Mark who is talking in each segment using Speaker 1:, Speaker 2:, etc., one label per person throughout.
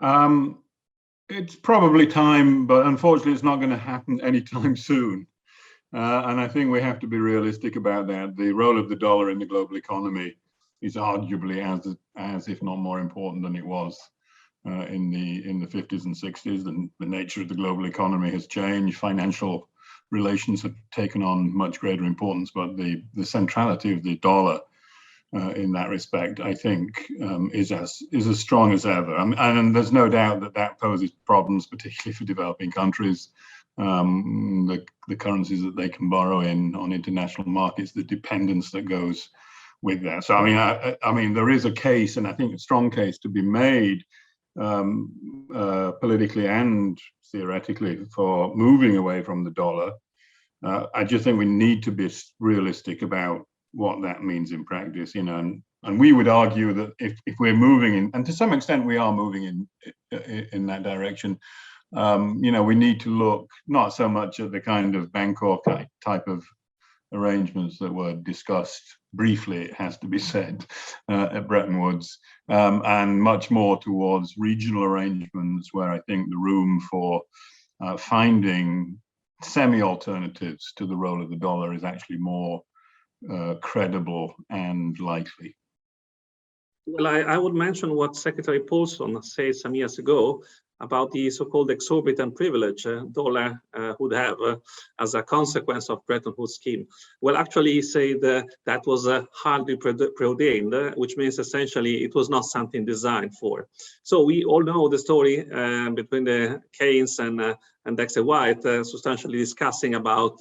Speaker 1: Um, it's probably time, but unfortunately, it's not going to happen anytime soon. And I think we have to be realistic about that. The role of the dollar in the global economy is arguably as if not more important than it was in the 50s and 60s. The nature of the global economy has changed. Financial relations have taken on much greater importance, but the centrality of the dollar in that respect, I think, is as strong as ever. And there's no doubt that that poses problems, particularly for developing countries. The currencies that they can borrow in on international markets, the dependence that goes with that. So I mean, there is a case, and I think a strong case to be made politically and theoretically for moving away from the dollar. I just think we need to be realistic about what that means in practice, and we would argue that if we're moving in, and to some extent we are moving in that direction, we need to look not so much at the kind of Bangkok type of arrangements that were discussed briefly, it has to be said, at Bretton Woods, and much more towards regional arrangements where I think the room for finding semi-alternatives to the role of the dollar is actually more credible and likely.
Speaker 2: Well, I would mention what Secretary Paulson said some years ago about the so-called exorbitant privilege dollar would have as a consequence of Bretton Woods scheme. Well, actually, he said that was hardly preordained, which means essentially it was not something designed for. So we all know the story between the Keynes and Dexter White, substantially discussing about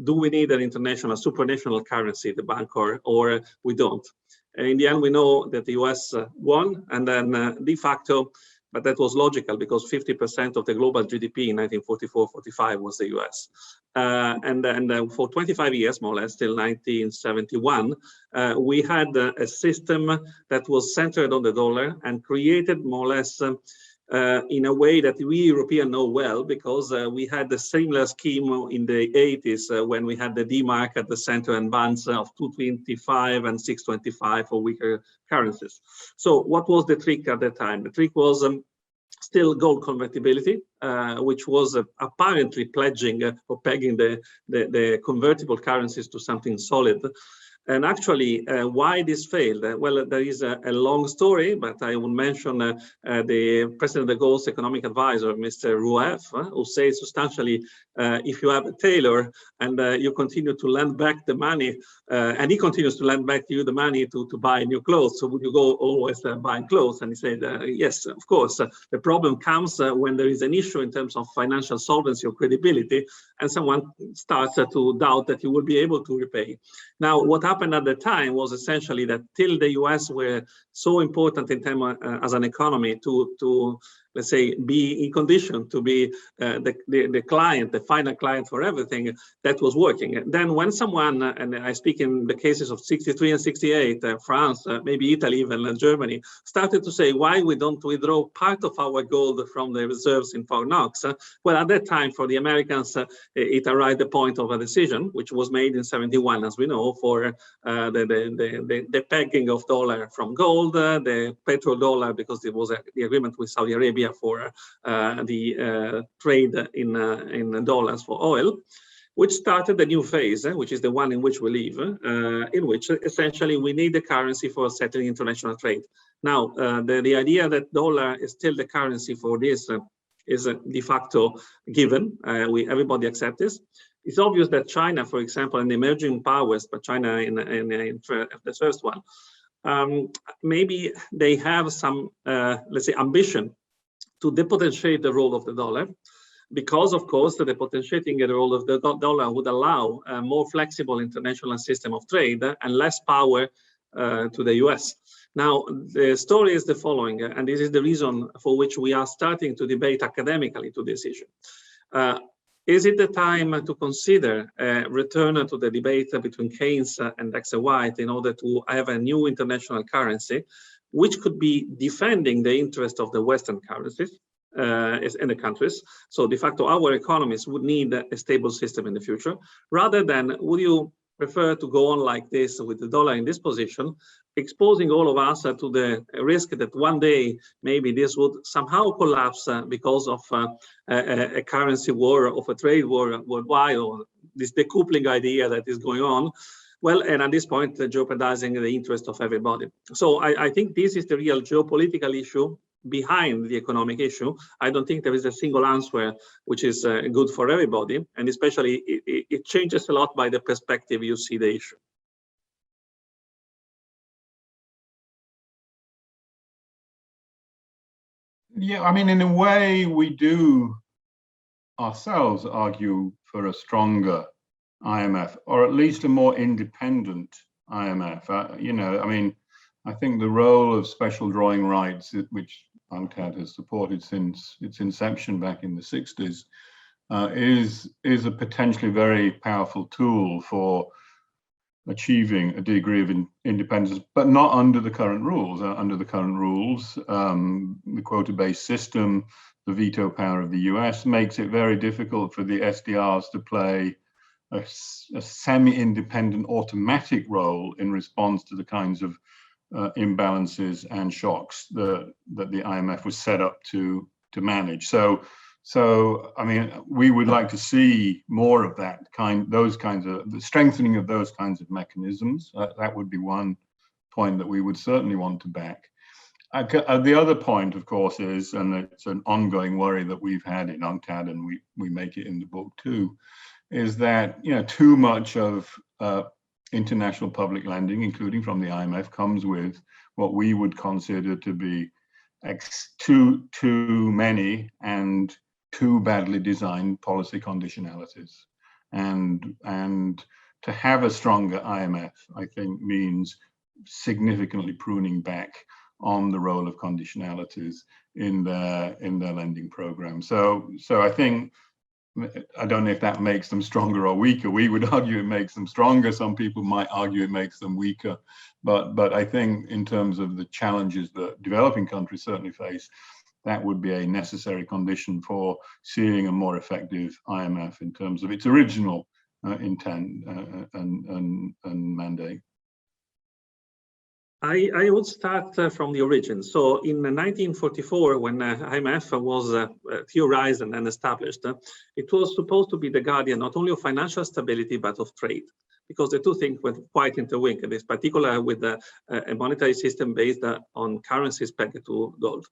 Speaker 2: do we need an international, supranational currency, the Bancor, or we don't. In the end, we know that the US won, and then de facto, but that was logical because 50% of the global GDP in 1944-45 was the US. And then for 25 years, more or less, till 1971, we had a system that was centered on the dollar and created more or less in a way that we Europeans know well, because we had the similar scheme in the 80s when we had the D-mark at the center and bonds of 225 and 625 for weaker currencies. So what was the trick at the time? The trick was still gold convertibility, which was apparently pledging or pegging the convertible currencies to something solid. And actually, why this failed? Well, there is a long story, but I will mention the President de Gaulle's economic advisor, Mr. Roueff, who says substantially, if you have a tailor and you continue to lend back the money, and he continues to lend back to you the money to buy new clothes, so would you go always buying clothes? And he said, yes, of course. The problem comes when there is an issue in terms of financial solvency or credibility, and someone starts to doubt that you will be able to repay. Now, what happened at the time was essentially that till the US were so important in terms as an economy to let's say, be in condition to be the client, the final client for everything, that was working. Then when someone, and I speak in the cases of 63 and 68, France, maybe Italy, even Germany, started to say, why we don't withdraw part of our gold from the reserves in Fort Knox? Well, at that time, for the Americans, it arrived the point of a decision, which was made in 71, as we know, for the pegging of dollar from gold, the petrodollar, because it was the agreement with Saudi Arabia for the trade in dollars for oil, which started a new phase, which is the one in which we live, in which essentially we need the currency for settling international trade. Now, the idea that dollar is still the currency for this is de facto given. Everybody accepts this. It's obvious that China, for example, and the emerging powers, but China in the first one, maybe they have some, let's say, ambition to depotentiate the role of the dollar, because, of course, the depotentiating the role of the dollar would allow a more flexible international system of trade and less power to the US. Now, the story is the following, and this is the reason for which we are starting to debate academically to this issue. Is it the time to consider a return to the debate between Keynes and Dexter White in order to have a new international currency, which could be defending the interest of the Western currencies in the countries? So de facto, our economies would need a stable system in the future, rather than would you prefer to go on like this with the dollar in this position, exposing all of us to the risk that one day maybe this would somehow collapse because of a currency war, of a trade war worldwide, or this decoupling idea that is going on. Well, and at this point, jeopardizing the interest of everybody. So I think this is the real geopolitical issue behind the economic issue. I don't think there is a single answer which is good for everybody, and especially it changes a lot by the perspective you see the issue.
Speaker 1: Yeah, I mean, in a way, we do ourselves argue for a stronger IMF, or at least a more independent IMF. You know, I mean, I think the role of special drawing rights, which UNCTAD has supported since its inception back in the 60s, is a potentially very powerful tool for achieving a degree of independence, but not under the current rules. Under the current rules, the quota-based system, the veto power of the US makes it very difficult for the SDRs to play a semi-independent automatic role in response to the kinds of imbalances and shocks that the IMF was set up to manage. So, I mean, we would like to see more of that those kinds of, the strengthening of those kinds of mechanisms. That would be one point that we would certainly want to back. The other point, of course, is, and it's an ongoing worry that we've had in UNCTAD, and we make it in the book too, is that, you know, too much of international public lending, including from the IMF, comes with what we would consider to be too many and too badly designed policy conditionalities. And to have a stronger IMF, I think, means significantly pruning back on the role of conditionalities in their lending program. So I think, I don't know if that makes them stronger or weaker. We would argue it makes them stronger. Some people might argue it makes them weaker. But I think in terms of the challenges that developing countries certainly face, that would be a necessary condition for seeing a more effective IMF in terms of its original intent and mandate.
Speaker 2: I would start from the origin. So in 1944, when IMF was theorized and established, it was supposed to be the guardian not only of financial stability, but of trade, because the two things were quite interlinked, in this particular with a monetary system based on currencies pegged to gold.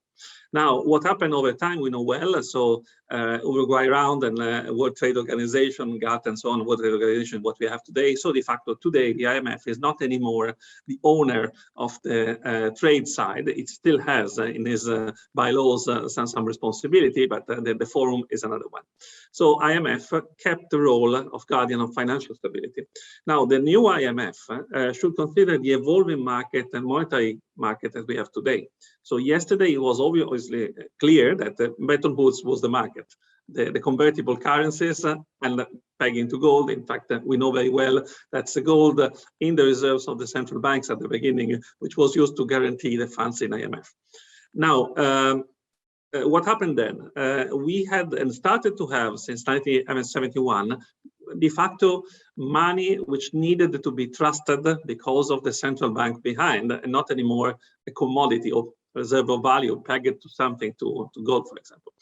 Speaker 2: Now, what happened over time, we know well. So Uruguay Round and World Trade Organization, GATT and so on, World Trade Organization, what we have today. So de facto today, the IMF is not anymore the owner of the trade side. It still has in its bylaws some responsibility, but the forum is another one. So IMF kept the role of guardian of financial stability. Now, the new IMF should consider the evolving market and monetary market that we have today. So yesterday it was obviously clear that Bretton Woods was the market, the convertible currencies and pegging to gold. In fact, we know very well that's the gold in the reserves of the central banks at the beginning, which was used to guarantee the funds in IMF. Now, what happened then? We had and started to have since 1971 de facto money which needed to be trusted because of the central bank behind, and not anymore a commodity or reserve of value pegged to something, to gold, for example.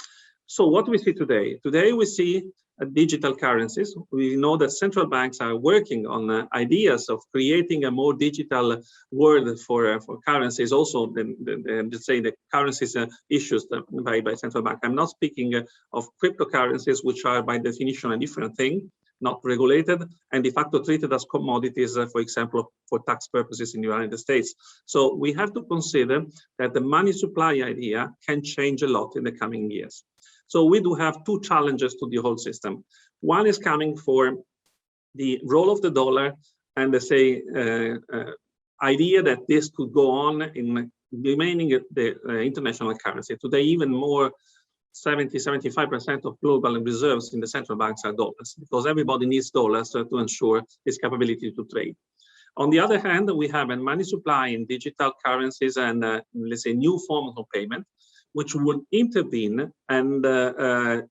Speaker 2: So what we see today? Today we see digital currencies. We know that central banks are working on ideas of creating a more digital world for currencies. Also, let's say the currencies issues by central bank. I'm not speaking of cryptocurrencies, which are by definition a different thing, not regulated and de facto treated as commodities, for example, for tax purposes in the United States. So we have to consider that the money supply idea can change a lot in the coming years. So we do have two challenges to the whole system. One is coming for the role of the dollar and the idea that this could go on in remaining the international currency. Today, even more 70–75% of global reserves in the central banks are dollars, because everybody needs dollars to ensure its capability to trade. On the other hand, we have a money supply in digital currencies and let's say new forms of payment, which would intervene and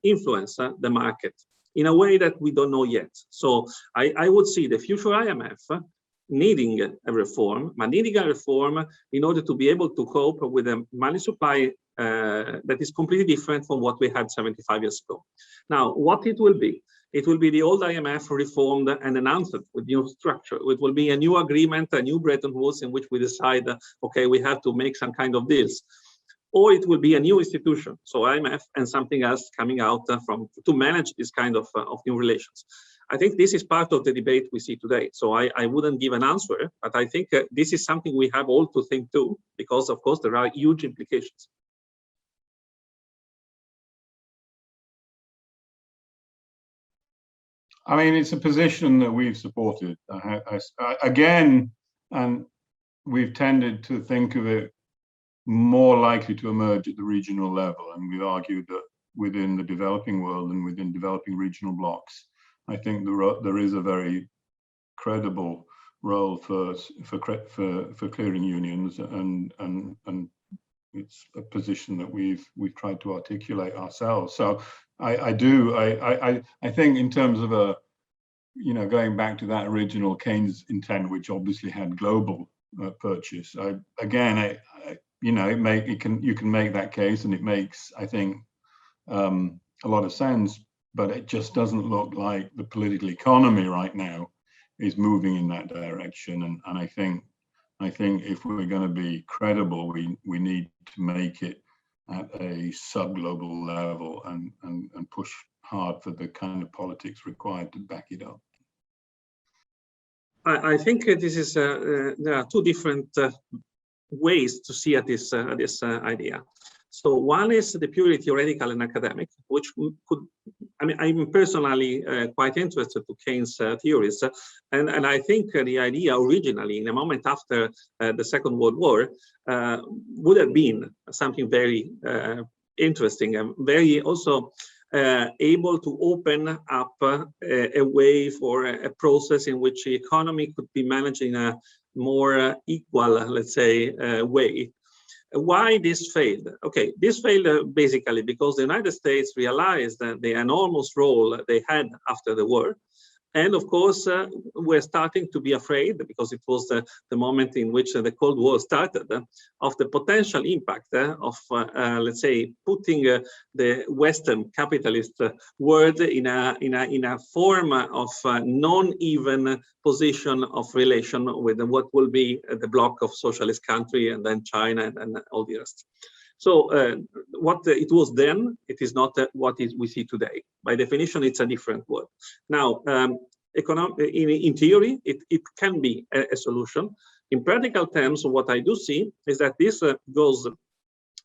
Speaker 2: influence the market. in a way that we don't know yet. So I would see the future IMF needing a reform, but needing a reform in order to be able to cope with a money supply that is completely different from what we had 75 years ago. Now, what it will be? It will be the old IMF reformed and announced with new structure. It will be a new agreement, a new Bretton Woods in which we decide, okay, we have to make some kind of deals. Or it will be a new institution, so IMF and something else coming out to manage this kind of new relations. I think this is part of the debate we see today. So I wouldn't give an answer, but I think this is something we have all to think too, because of course there are huge implications.
Speaker 1: I mean, it's a position that we've supported. Again, and we've tended to think of it more likely to emerge at the regional level. And we've argued that within the developing world and within developing regional blocks, I think there is a very credible role for clearing unions, and it's a position that we've tried to articulate ourselves. So I think in terms of going back to that original Keynes intent, which obviously had global purchase. You can make that case, and it makes, I think, a lot of sense. But it just doesn't look like the political economy right now is moving in that direction. And I think if we're going to be credible, we need to make it at a sub-global level and push hard for the kind of politics required to back it up.
Speaker 2: I think this is there are two different ways to see at this idea. So one is the purely theoretical and academic, which could, I mean, I'm personally quite interested to Keynes theories, and I think the idea originally, in a moment after the Second World War, would have been something very interesting and very also able to open up a way for a process in which the economy could be managed in a more equal, let's say, way. Why this failed? Okay, this failed basically because the United States realized that the enormous role they had after the war. And of course, we're starting to be afraid, because it was the moment in which the Cold War started, of the potential impact of, let's say, putting the Western capitalist world in a form of non-even position of relation with what will be the bloc of socialist country, and then China and all the rest. So what it was then, it is not what we see today. By definition, it's a different world. Now, in theory, it can be a solution. In practical terms, what I do see is that this goes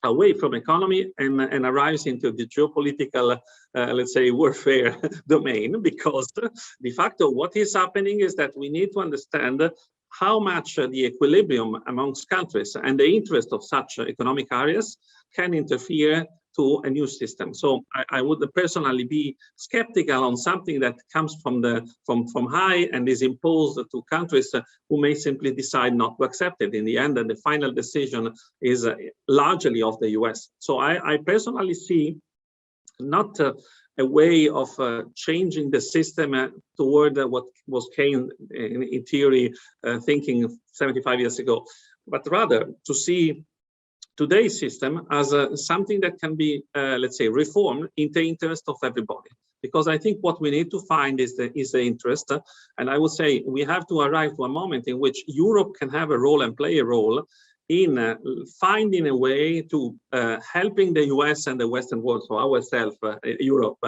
Speaker 2: away from economy and arrives into the geopolitical, let's say, warfare domain, because de facto what is happening is that we need to understand how much the equilibrium amongst countries and the interest of such economic areas can interfere to a new system. So I would personally be skeptical on something that comes from high and is imposed to countries who may simply decide not to accept it in the end, and the final decision is largely of the US. So I personally see not a way of changing the system toward what was Keynes in theory thinking 75 years ago, but rather to see today's system as something that can be, let's say, reformed in the interest of everybody. Because I think what we need to find is the interest, and I would say we have to arrive to a moment in which Europe can have a role and play a role in finding a way to helping the US and the Western world, so ourselves, Europe,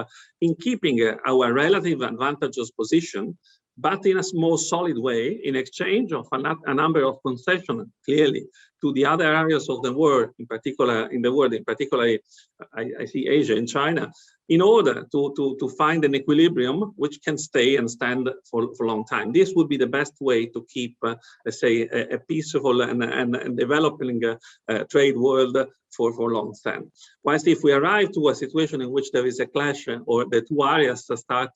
Speaker 2: in keeping our relative advantageous position, but in a more solid way, in exchange of a number of concessions, clearly, to the other areas of the world, in particular, I see Asia and China, in order to find an equilibrium which can stay and stand for a long time. This would be the best way to keep, let's say, a peaceful and developing trade world for a long time. Whilst if we arrive to a situation in which there is a clash, or the two areas start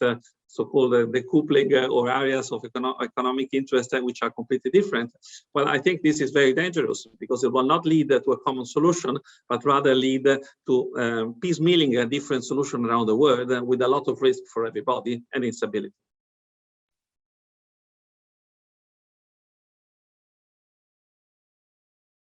Speaker 2: so-called decoupling or areas of economic interest which are completely different. Well, I think this is very dangerous because it will not lead to a common solution, but rather lead to piecemealing a different solution around the world with a lot of risk for everybody and instability.